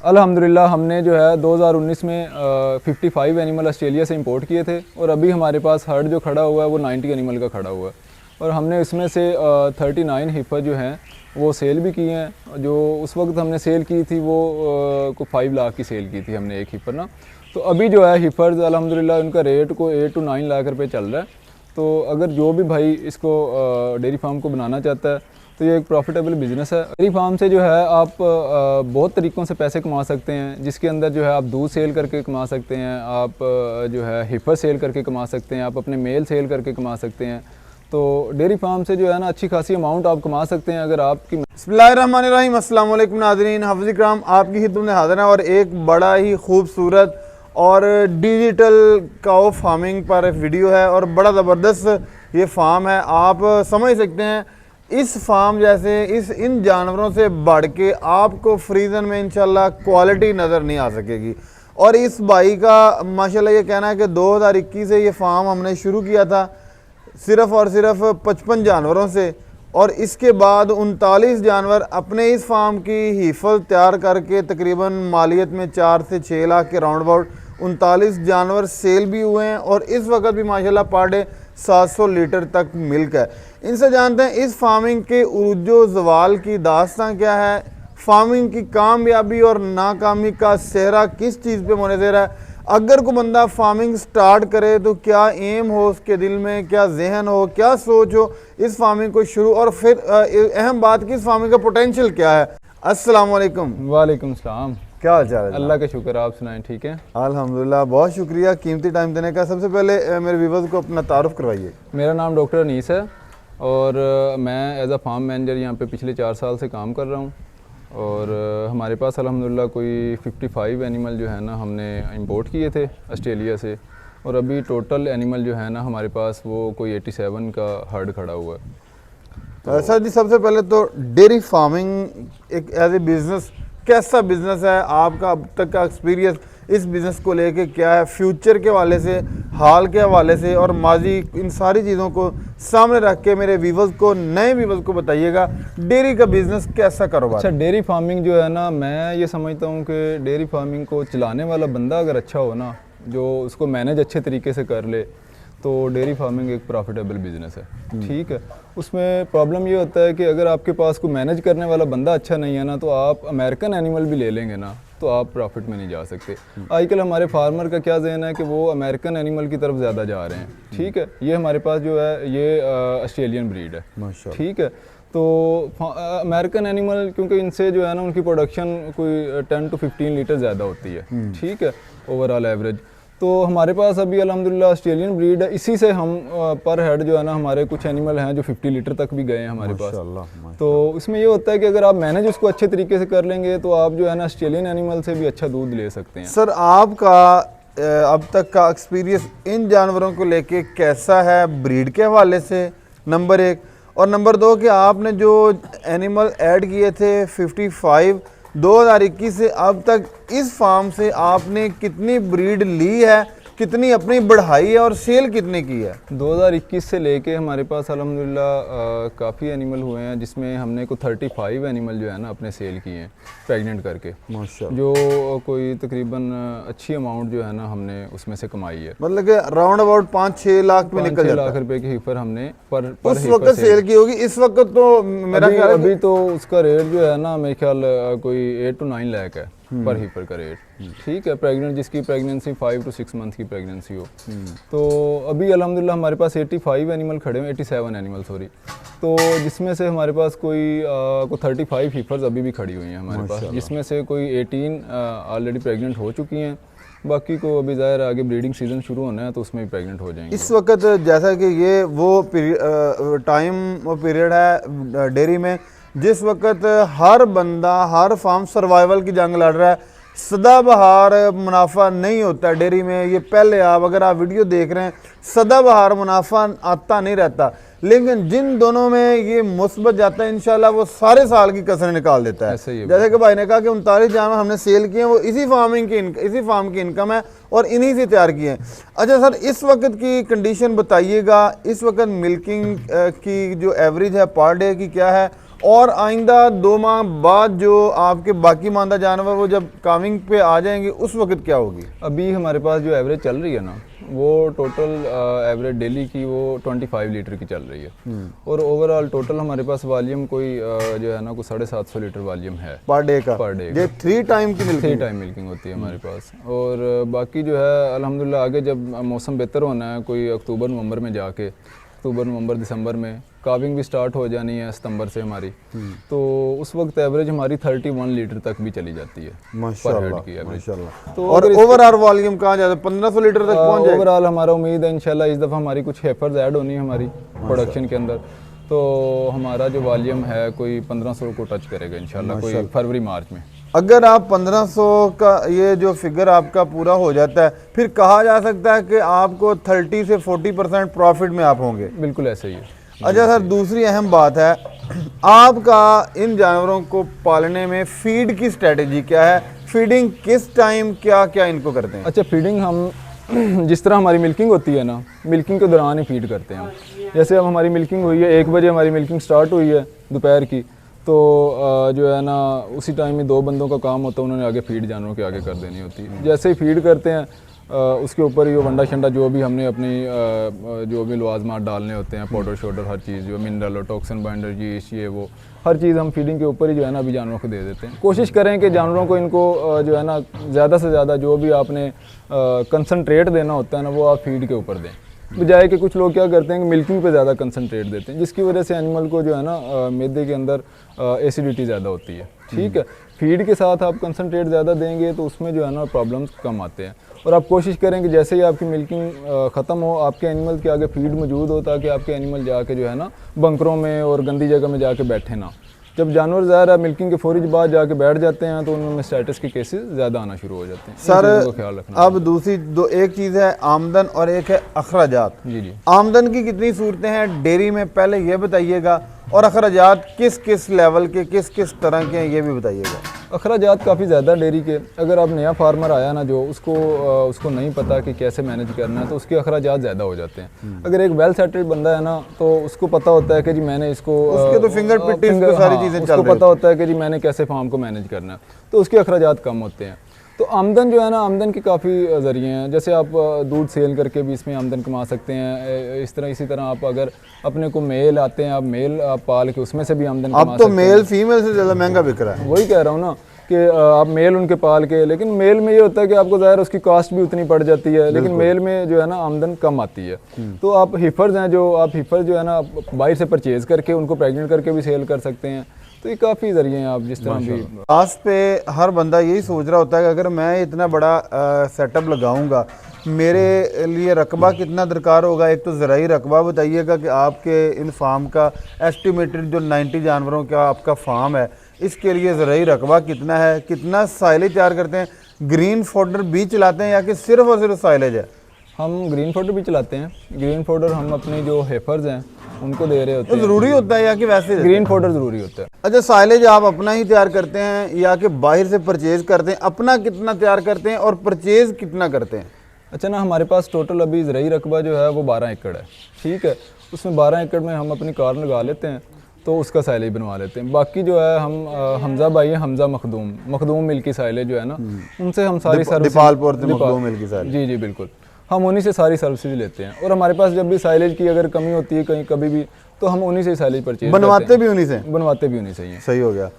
अल्हम्दुलिल्लाह हमने जो है 2019 में 55 एनिमल ऑस्ट्रेलिया से इंपोर्ट किए थे और अभी हमारे पास हर्ड जो खड़ा हुआ है वो 90 एनिमल का खड़ा हुआ है और हमने इसमें से 39 हिफर जो हैं वो सेल भी किए हैं। जो उस वक्त हमने सेल की थी वो को 5 लाख की सेल की थी हमने एक हिफर ना। तो अभी जो है हिफर्स अल्हम्दुलिल्लाह उनका रेट को 8 to 9 लाख रुपए चल रहा है। तो अगर जो भी भाई इसको डेयरी फार्म को बनाना चाहता है तो ये एक प्रॉफिटेबल बिज़नेस है। डेयरी फार्म से जो है आप बहुत तरीक़ों से पैसे कमा सकते हैं, जिसके अंदर जो है आप दूध सेल करके कमा सकते हैं, आप जो है हिफर सेल करके कमा सकते हैं, आप अपने मेल सेल करके कमा सकते हैं। तो डेयरी फार्म से जो है ना अच्छी खासी अमाउंट आप कमा सकते हैं अगर आपकी। बिस्मिल्लाहिर्रहमानिर्रहीम, अस्सलाम वालेकुम नाज़रीन, हाफ़िज़ इकराम आपकी खिदमत में हाज़िर है और एक बड़ा ही खूबसूरत और डिजिटल काऊ फार्मिंग पर वीडियो है और बड़ा ज़बरदस्त ये फार्म है। आप समझ सकते हैं इस फार्म जैसे इन जानवरों से बढ़ के आपको फ्रीजन में इंशाल्लाह क्वालिटी नज़र नहीं आ सकेगी। और इस भाई का माशाल्लाह ये कहना है कि 2021 से ये फार्म हमने शुरू किया था सिर्फ़ और सिर्फ 55 जानवरों से, और इसके बाद 39 जानवर अपने इस फार्म की हिफाजत तैयार करके तकरीबन मालियत में 4 से 6 लाख के राउंड अबाउट 39 जानवर सेल भी हुए हैं और इस वक्त भी माशाल्लाह पर डे 700 लीटर तक मिल्क है। इनसे जानते हैं इस फार्मिंग के उरूजो ज़वाल की दास्तां क्या है, फार्मिंग की कामयाबी और नाकामी का सेहरा किस चीज़ पे मुनहसर है। अगर कोई बंदा फार्मिंग स्टार्ट करे तो क्या एम हो उसके दिल में, क्या जहन हो, क्या सोच हो इस फार्मिंग को शुरू, और फिर अहम बात की इस फार्मिंग का पोटेंशियल क्या है। अस्सलाम वालेकुम। वालेकुम सलाम। क्या हाल चाल है? अल्लाह का शुक्र, आप सुनाएं? ठीक है अल्हम्दुलिल्लाह, बहुत शुक्रिया कीमती टाइम देने का। सबसे पहले मेरे व्यूअर्स को अपना तारुफ करवाइए। मेरा नाम डॉक्टर अनीस है और मैं एज अ फार्म मैनेजर यहाँ पे पिछले 4 साल से काम कर रहा हूँ और हमारे पास अल्हम्दुलिल्लाह कोई 55 एनिमल जो है ना हमने इंपोर्ट किए थे ऑस्ट्रेलिया से और अभी टोटल एनिमल जो है ना हमारे पास वो कोई 87 का हर्ड खड़ा हुआ है। सर जी, सबसे पहले तो डेयरी फार्मिंग एक एज ए बिज़नेस कैसा बिज़नेस है, आपका अब तक का एक्सपीरियंस इस बिज़नेस को लेके क्या है, फ्यूचर के हवाले से, हाल के हवाले से और माजी, इन सारी चीज़ों को सामने रख के मेरे व्यूअर्स को, नए व्यूअर्स को बताइएगा डेयरी का बिज़नेस कैसा कारोबार। अच्छा, डेयरी फार्मिंग जो है ना, मैं ये समझता हूँ कि डेयरी फार्मिंग को चलाने वाला बंदा अगर अच्छा हो ना, जो उसको मैनेज अच्छे तरीके से कर ले, तो डेयरी फार्मिंग एक प्रॉफिटेबल बिज़नेस है। ठीक है, उसमें प्रॉब्लम ये होता है कि अगर आपके पास कोई मैनेज करने वाला बंदा अच्छा नहीं है ना, तो आप अमेरिकन एनिमल भी ले लेंगे ना तो आप प्रॉफिट में नहीं जा सकते। आजकल हमारे फार्मर का क्या जहन है कि वो अमेरिकन एनिमल की तरफ ज़्यादा जा रहे हैं। ठीक है, ये हमारे पास जो है ये ऑस्ट्रेलियन ब्रीड है माशाल्लाह। ठीक है, तो अमेरिकन एनिमल क्योंकि इनसे जो है ना उनकी प्रोडक्शन कोई 10 to 15 लीटर ज़्यादा होती है। ठीक है, ओवरऑल एवरेज। तो हमारे पास अभी अल्हम्दुलिल्लाह ऑस्ट्रेलियन ब्रीड है, इसी से हम पर हेड जो है ना हमारे कुछ एनिमल हैं जो 50 लीटर तक भी गए हैं हमारे पास। तो इसमें ये होता है कि अगर आप मैनेज उसको अच्छे तरीके से कर लेंगे तो आप जो है ना ऑस्ट्रेलियन एनिमल से भी अच्छा दूध ले सकते हैं। सर, आपका अब तक का एक्सपीरियंस इन जानवरों को लेके कैसा है ब्रीड के हवाले से, नंबर 1, और नंबर 2 कि आपने जो एनिमल ऐड किए थे 55 2021 से अब तक इस फार्म से आपने कितनी ब्रीड ली है, कितनी अपनी बढ़ाई है और सेल कितनी की है? 2021 से लेके हमारे पास अल्हम्दुलिल्लाह काफ़ी एनिमल हुए हैं, जिसमें हमने को 35 एनिमल जो है ना अपने सेल किए हैं प्रेग्नेंट करके माशाल्लाह, जो कोई तकरीबन अच्छी अमाउंट जो है ना हमने उसमें से कमाई है। मतलब कि राउंड अबाउट 5-6 लाख में निकल जाता है। 5-6 लाख रुपए की हिफर हमने पर उस वक्त सेल की होगी। इस वक्त तो मेरा ख्याल अभी तो उसका रेट जो है ना मेरे ख्याल कोई 8 to 9 लाख है पर हिपर का रेट। ठीक है, प्रेग्नेंट जिसकी प्रेगनेंसी 5 to 6 मंथ की प्रेगनेंसी हो। तो अभी अल्हम्दुलिल्लाह हमारे पास 85 एनिमल खड़े हैं, 87 एनिमल सॉरी, तो जिसमें से हमारे पास कोई 35 हिपर्स अभी भी खड़ी हुई हैं हमारे पास, जिसमें से कोई 18 ऑलरेडी प्रेग्नेंट हो चुकी हैं। बाकी को अभी ज़ाहिर आगे ब्रीडिंग सीजन शुरू होना है तो उसमें भी प्रेग्नेंट हो जाएंगे। इस वक्त जैसा कि ये वो टाइम पीरियड है डेयरी में जिस वक्त हर बंदा, हर फार्म सर्वाइवल की जंग लड़ रहा है, सदाबहार मुनाफा नहीं होता डेयरी में। ये पहले अगर आप वीडियो देख रहे हैं, सदाबहार मुनाफा आता नहीं रहता, लेकिन जिन दोनों में ये मुस्बत जाता है इंशाल्लाह वो सारे साल की कसर निकाल देता है। जैसे कि भाई ने कहा कि 39 जानवर हमने सेल किए हैं, वो इसी फार्म की इनकम है और इन्हीं से तैयार किए हैं। अच्छा सर, इस वक्त की कंडीशन बताइएगा, इस वक्त मिल्किंग की जो एवरेज है पर डे की क्या है, और आइंदा 2 माह बाद जो आपके बाकी मानदा जानवर वो जब काविंग पे आ जाएंगे उस वक्त क्या होगी? अभी हमारे पास जो एवरेज चल रही है ना, वो टोटल एवरेज डेली की वो 25 लीटर की चल रही है। और ओवरऑल टोटल हमारे पास वॉल्यूम कोई जो है ना कुछ 750 लीटर वॉल्यूम है पर डे का। पर डे ये 3 टाइम की मिल्किंग 3 टाइम मिल्किंग होती है हमारे पास। और बाकी जो है अल्हम्दुलिल्लाह आगे जब मौसम बेहतर होना है, कोई अक्टूबर नवंबर में जाके, अक्टूबर नवंबर दिसंबर में काविंग भी स्टार्ट हो जानी है सितंबर से हमारी, तो उस वक्त एवरेज हमारी 31 लीटर तक भी चली जाती है पर हेड की एवरेज। माशाल्लाह। तो और ओवरऑल वॉल्यूम कहाँ जाता है? 1500 लीटर तक पहुंच जाएगा। ओवरऑल हमारा उम्मीद है इंशाल्लाह इस दफ़ा हमारी कुछ हेफर्स ऐड होनी है हमारी प्रोडक्शन के अंदर, तो हमारा जो वॉल्यूम है कोई 1500 को टच करेगा इंशाल्लाह कोई फरवरी मार्च में। अगर आप 1500 का ये जो फिगर आपका पूरा हो जाता है, फिर कहा जा सकता है कि आपको 30 से 40% प्रॉफिट में आप होंगे। बिल्कुल ऐसे ही है। अच्छा सर, दूसरी अहम बात है, आपका इन जानवरों को पालने में फीड की स्ट्रेटजी क्या है? फीडिंग किस टाइम क्या क्या इनको करते हैं? अच्छा, फीडिंग हम जिस तरह हमारी मिल्किंग होती है ना, मिल्किंग के दौरान ही फीड करते हैं हम। जैसे अब हमारी मिल्किंग हुई है 1 बजे हमारी मिल्किंग स्टार्ट हुई है दोपहर की, तो जो है ना उसी टाइम में 2 बंदों का काम होता है, उन्होंने आगे फीड जानवरों के आगे कर देनी होती है। जैसे ही फीड करते हैं उसके ऊपर ही वो वंडा शंडा जो भी हमने अपनी जो भी लवाजमात डालने होते हैं, पाउडर शोडर हर चीज़ जो मिनरल और टॉक्सिन बाइंडर यीस्ट ये वो हर चीज़ हम फीडिंग के ऊपर ही जो है ना अभी जानवरों को दे देते हैं। कोशिश करें कि जानवरों को इनको जो है ना ज़्यादा से ज़्यादा जो भी आपने कंसनट्रेट देना होता है ना वो आप फीड के ऊपर दें, बजाय कि कुछ लोग क्या करते हैं कि मिल्किंग पे ज़्यादा कंसनट्रेट देते हैं, जिसकी वजह से एनिमल को जो है ना मैदे के अंदर एसिडिटी ज़्यादा होती है। ठीक है, फीड के साथ आप कंसनट्रेट ज़्यादा देंगे तो उसमें जो है ना प्रॉब्लम्स कम आते हैं। और आप कोशिश करें कि जैसे ही आपकी मिल्किंग ख़त्म हो, आपके एनिमल के आगे फीड मौजूद हो, ताकि आपके एनिमल जाके जो है ना बंकरों में और गंदी जगह में जाके बैठे ना। जब जानवर ज़्यादा मिल्किंग के फौरी बाद जाके बैठ जाते हैं तो उनमें स्टेटस के केसेस ज़्यादा आना शुरू हो जाते हैं। सर ख्याल रखना। अब दूसरी एक चीज़ है आमदन और एक है अखराजात। जी जी। आमदन की कितनी सूरतें हैं डेयरी में, पहले ये बताइएगा, और अखराजात किस किस लेवल के, किस किस तरह के हैं ये भी बताइएगा। अखराजात काफ़ी ज़्यादा डेयरी के। अगर आप नया फार्मर आया ना जो उसको नहीं पता कि कैसे मैनेज करना है, तो उसके अखराजात ज़्यादा हो जाते हैं। अगर एक वेल सेटल्ड बंदा है ना तो उसको पता होता है कि जी मैंने इसको उसके तो फिंगर सारी चीज़ें चल रही उसको पता होता है कि जी मैंने कैसे फार्म को मैनेज करना है, तो उसके अखराजात कम होते हैं। तो आमदन जो है ना, आमदन के काफ़ी ज़रिए हैं। जैसे आप दूध सेल करके भी इसमें आमदन कमा सकते हैं। इसी तरह आप अगर अपने को मेल आते हैं, आप मेल आप पाल के उसमें से भी आमदन कमा अब तो मेल फीमेल से ज़्यादा महंगा बिक रहा है। वही कह रहा हूँ ना कि आप मेल उनके पाल के, लेकिन मेल में ये होता है कि आपको ज़ाहिर उसकी कॉस्ट भी उतनी पड़ जाती है, लेकिन मेल में जो है ना आमदन कम आती है। तो आप हिफर्स हैं जो आप हिफर जो है ना बाहर से परचेज़ करके उनको प्रेग्नेंट करके भी सेल कर सकते हैं। तो ये काफ़ी ज़रिए हैं आप जिस तरह भी। लास्ट पे हर बंदा यही सोच रहा होता है कि अगर मैं इतना बड़ा सेटअप लगाऊंगा, मेरे लिए रकबा कितना दरकार होगा? एक तो ज़राई रकबा बताइएगा कि आपके इन फार्म का एस्टिमेटेड जो 90 जानवरों का आपका फार्म है, इसके लिए ज़राई रकबा कितना है? कितना साइलेज तैयार करते हैं? ग्रीन फोडर भी चलाते हैं या कि सिर्फ और सिर्फ साइलेज है? हम ग्रीन फोडर भी चलाते हैं। ग्रीन फोडर हम अपने जो हेफर्स हैं उनको दे रहे होते हैं। ज़रूरी होता है या कि वैसे? ग्रीन फोडर ज़रूरी होता है। अच्छा, साइलेज आप अपना ही तैयार करते हैं या कि बाहर से परचेज़ करते हैं? अपना कितना तैयार करते हैं और परचेज़ कितना करते हैं? अच्छा ना, हमारे पास टोटल अभी ज़राई रकबा जो है वो 12 एकड़ है। ठीक है, उसमें 12 एकड़ में हम अपनी कार लगा लेते हैं तो उसका साइलेज बनवा लेते हैं। बाकी जो है हम हमजा भाई है, हमजा मखदूम मिल की साइलेज जो है ना, उनसे हम सारी सर्विस मखदूम मिल की साइलेज। जी जी बिल्कुल, हम उन्हीं से सारी सर्विसेज लेते हैं। और हमारे पास जब भी साइलेज की अगर कमी होती है कहीं कभी भी, तो हम उन्हीं से साइलेज परचेज बनवाते भी उन्हीं से। बनवाते भी उन्हीं से ही हैं। सही हो गया।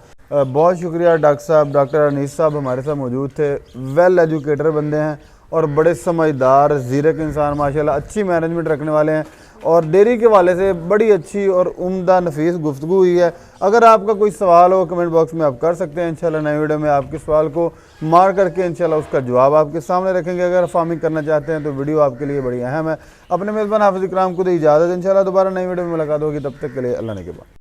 बहुत शुक्रिया डॉक्टर साहब। डॉक्टर अनीस साहब हमारे साथ मौजूद थे। वेल एजुकेटर बंदे हैं और बड़े समझदार ज़ीरक इंसान, माशाल्लाह अच्छी मैनेजमेंट रखने वाले हैं। और डेयरी के वाले से बड़ी अच्छी और उम्दा नफीस गुफ्तगू हुई है। अगर आपका कोई सवाल हो कमेंट बॉक्स में आप कर सकते हैं। इंशाल्लाह नई वीडियो में आपके सवाल को मार करके इंशाल्लाह उसका जवाब आपके सामने रखेंगे। अगर फार्मिंग करना चाहते हैं तो वीडियो आपके लिए बड़ी अहम है। अपने मेज़बान हाफिज़ इकराम को दे इजाज़त। इंशाल्लाह दोबारा नई वीडियो में मुलाकात होगी, तब तक के लिए अल्लाह ने के बाद।